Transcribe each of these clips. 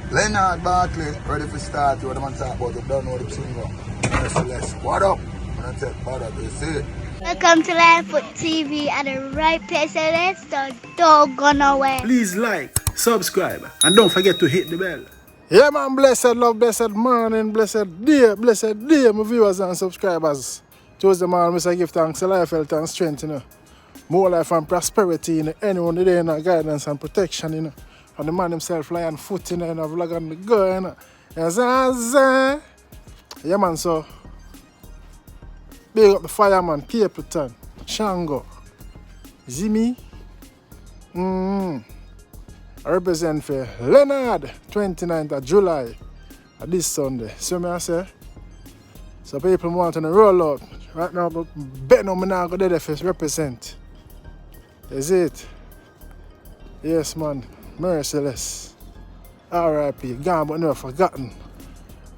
Leonard Bartley, ready for start. What am I talking about? You don't know the singer. Merciless. What up? When I tell what up, you see it. Welcome to Livefoot TV at the right place, so let's don't go nowhere. Please like, subscribe, and don't forget to hit the bell. Yeah, man, blessed love, blessed morning, blessed day, my viewers and subscribers. Tuesday man, I give thanks to life, health, and strength, you know. More life and prosperity, you know. Anyone today, you know, guidance and protection, you know. And the man himself lying foot, you know, vlog on the go, you know. Yeah, man, so big up the fireman, Capleton, Shango, Zimmy. I represent for Leonard, 29th of July, this Sunday. So me I say, so people want to roll out. Right now, but bet no me not go there to represent. Is it? Yes, man. Merciless. R.I.P. Gone but never forgotten.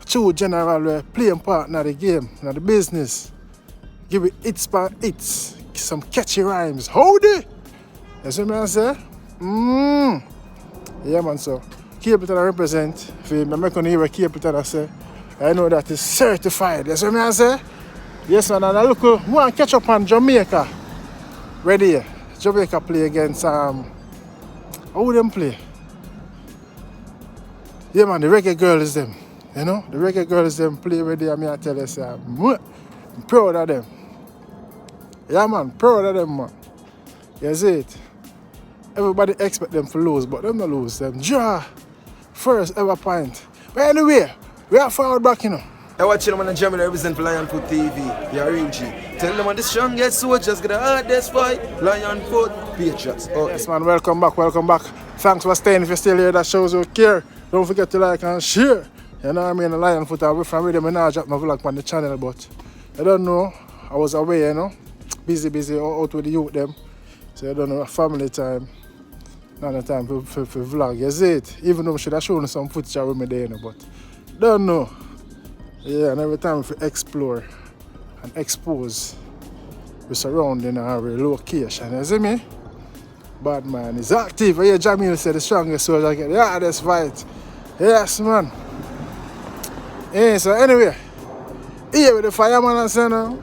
True general playing part in the game, in the business. Give it hits by hits. Some catchy rhymes. Hold it! You see me I say? Yeah, man, so Capleton I represent. For me, I'm going to hear Capleton I say. I know that is certified. You see me I say? Yes, man, and I look, want to catch up on Jamaica. Ready here. Jamaica play against, how would them play? Yeah, man, the Reggae girls them. You know, the Reggae girls them play ready, and I tell you, say, I'm proud of them. Yeah, man, proud of them, man. You see it? Everybody expect them to lose, but them not lose. Them draw first ever point. But anyway, we are forward back, you know. I watch them on the Germany represent for Lionfoot TV. You're real G. Tell them on the strongest soldiers get the hardest fight. Lionfoot Patriots. Okay. Yes, man, welcome back, welcome back. Thanks for staying. If you're still here, that shows you care. Don't forget to like and share. You know what I mean? The Lionfoot, I'm from Radio I drop my vlog on the channel, but I don't know. I was away, you know. Busy, out with the youth them. So I don't know, family time. Not the time for vlog, you see it? Even though I should have shown some footage with me there, you know, but don't know. Yeah, and every time we explore and expose the surrounding our location, you see me? Bad man is active. Yeah, Jamil said the strongest soldier get the hardest fight. Yes, man. Yeah, so anyway, here with the fireman and say now.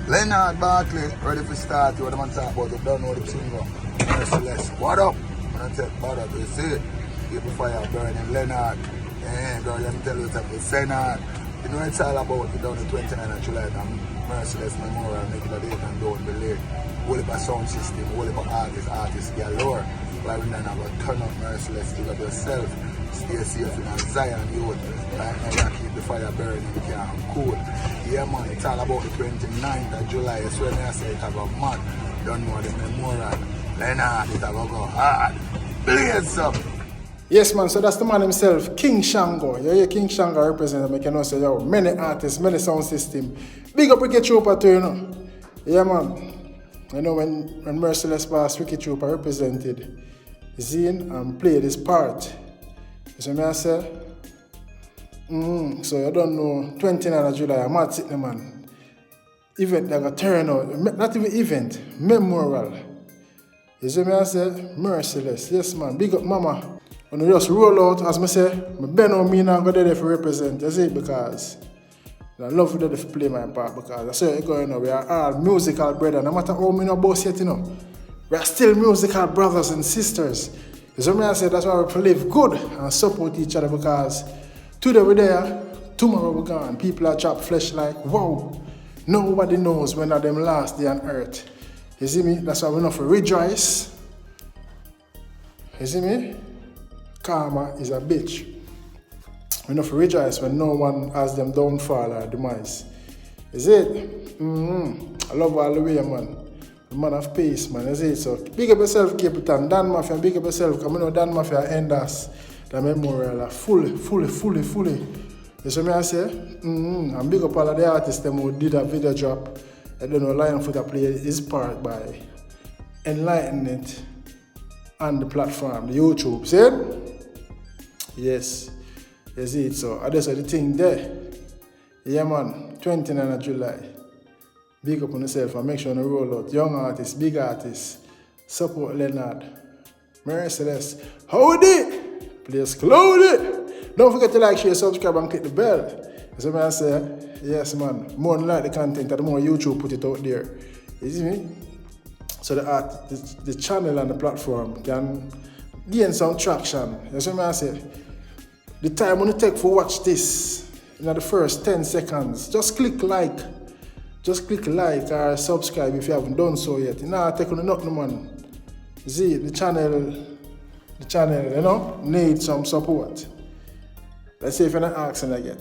Leonard Bartley, ready for start. What am I talking about? You don't know the singer. Merciless. What up? When I tell what up, you see it. People fire burning Leonard. Yeah, girl, let me tell you something. Leonard. You know it's all about it down the 29th of July. Merciless Memorial, make it a date and don't delay. Whole about sound system, whole about artists galore. Clarendon have a turn up Merciless, give up yourself. Stay safe in Zion, youth. Right now, you keep the fire burning, cool. Yeah, man, it's all about the 29th of July. That's when I say it have a month. Don't know the memorial. Leonard, it have a go hard. Blaze up. Yes, man, so that's the man himself, King Shango. You hear King Shango represent, I can also say, yo, many artists, many sound system. Big up Ricky Trooper too, you know. Yeah, man. You know, when Merciless passed, Ricky Trooper represented Zine and played his part. You see me I say? So you don't know, 29th of July, I'm at Sydney, man. Event that got turn out, not even event, memorial. You see me I say? Merciless. Yes, man. Big up mama. When we just roll out, as I say, I bend on me now go there to represent, you see, because I love to play my part, because I say, you know, we are all musical brothers. No matter how many boss yet, you know, we are still musical brothers and sisters. You see me I say, that's why we live good and support each other, because today we're there, tomorrow we're gone. People are chopped flesh like, wow, nobody knows when are them last day on earth. You see me? That's why we know for rejoice. You see me? Karma is a bitch. We know for rejoice when no one has them downfall or demise. Is it? I love all the way, man. The man of peace, man. Is it? So big up yourself, Capleton. Dan Mafia, big up yourself. Because I know Dan Mafia end us the memorial fully. You see me I say? And big up all of the artists them who did a video drop. I don't know, Lionfoot play his part by enlightening it on the platform, the YouTube. See? Yes. You see it, so that's the thing there. Yeah, man, 29th of July. Big up on yourself and make sure you roll out. Young artists, big artists. Support Leonard. Merciless. Howdy! Place clouded. Don't forget to like, share, subscribe, and click the bell. So I say, yes man, more than like the content, the more YouTube put it out there. You see me? So the channel and the platform can gain some traction. You see what I say? The time when you take for watch this, in the first 10 seconds, just click like. Just click like or subscribe if you haven't done so yet. You know, take on nothing, man. You see, the channel, you know, needs some support. Let's see if you're not asking again.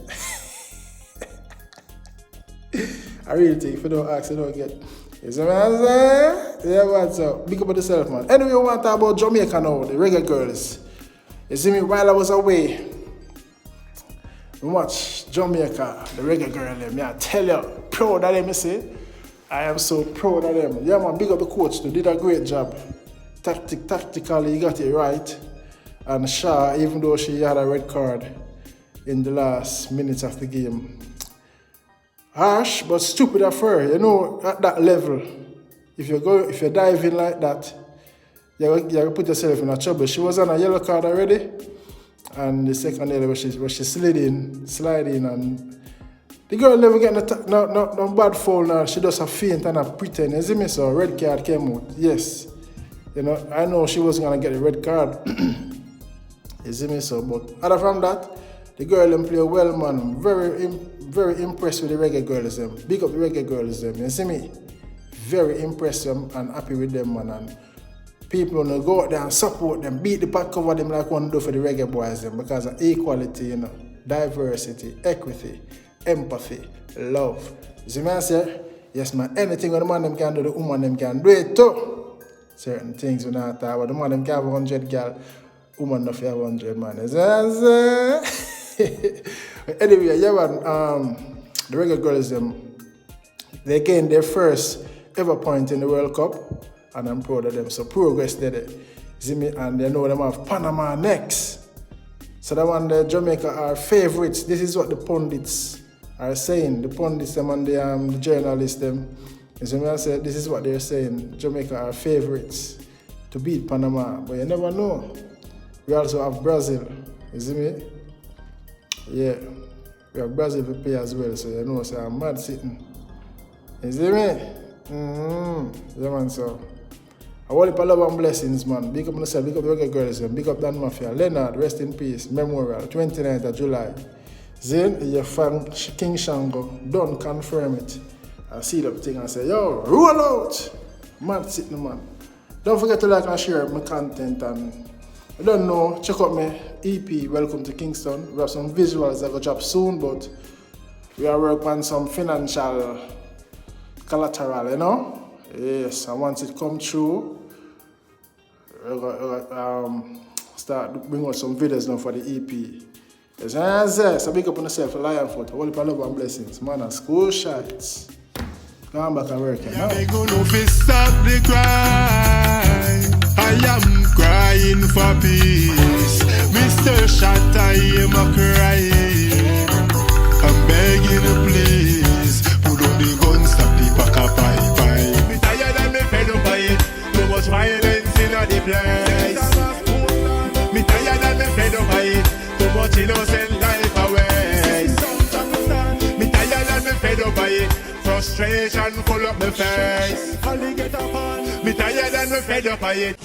I really think if you don't ask, you don't get. You see what I'm saying? Yeah, what's up? Big up yourself, man. Anyway, we want to talk about Jamaica now, the reggae girls. You see me, while I was away, we watch Jamaica, the reggae girl, them. I tell you, proud of them, you see. I am so proud of them. Yeah, man, big up the coach, they did a great job. Tactically, he got it right. And Shaw, even though she had a red card in the last minutes of the game, harsh, but stupid of her. You know, at that level, if you dive in like that, you put yourself in a trouble. She was on a yellow card already, and the second yellow where she sliding, and the girl never get no bad foul now. She does a feint and a pretend. You see me? So red card came out. Yes, you know, I know she wasn't gonna get a red card. You see me? So, but other from that, the girl them play well, man. Very impressed with the reggae girls them. Big up the reggae girls them. You see me? Very impressed them and happy with them, man. And people wanna go out there and support them, beat the back cover them like one do for the reggae boys them, because of equality, you know, diversity, equity, empathy, love. You see me I say? Yes, man. Anything when the man them can do, the woman them can do it too. Certain things we not talk about. The man them can have 100 girl, woman not have 100 man. You see what I say? Anyway, yeah, man, the reggae girls, they gained their first ever point in the World Cup, and I'm proud of them. So progress did it. See me? And they know them have Panama next. So that one, the Jamaica are favorites. This is what the pundits are saying. The pundits them and the journalists them. You see me? I said this is what they're saying. Jamaica are favorites to beat Panama, but you never know. We also have Brazil. You see me? Yeah, we have Brazil to play as well, so you know, so I'm mad sitting. You see me? Yeah, man, so. I want to love and blessings, man. Big up myself, big up the reggae girls, big up Dan Mafia. Leonard, rest in peace, memorial, 29th of July. Then, your fan, King Shango, don't confirm it. I see the thing and say, yo, roll out! Mad sitting, man. Don't forget to like and share my content, and I don't know, check out my EP, Welcome to Kingston. We have some visuals that will drop soon, but we are working on some financial collateral, you know? Yes, and once it comes through, we're going start bring out some videos now for the EP. Yes, so big up on yourself, Lionfoot. All the love and blessings. Man, and school shots. Come back and work, you know? I'm gonna stop the cry. I am crying for peace. Mr. Shot, I am a crying. I'm begging you, please. Put on the gun, stop the pack up, bye. Me tired and me fed up by it. Too much violence in the place. Me tired and me fed up by it. Too much innocent life away. Me tired and me fed up by it. Frustration full up my face. Me tired and me fed up by it.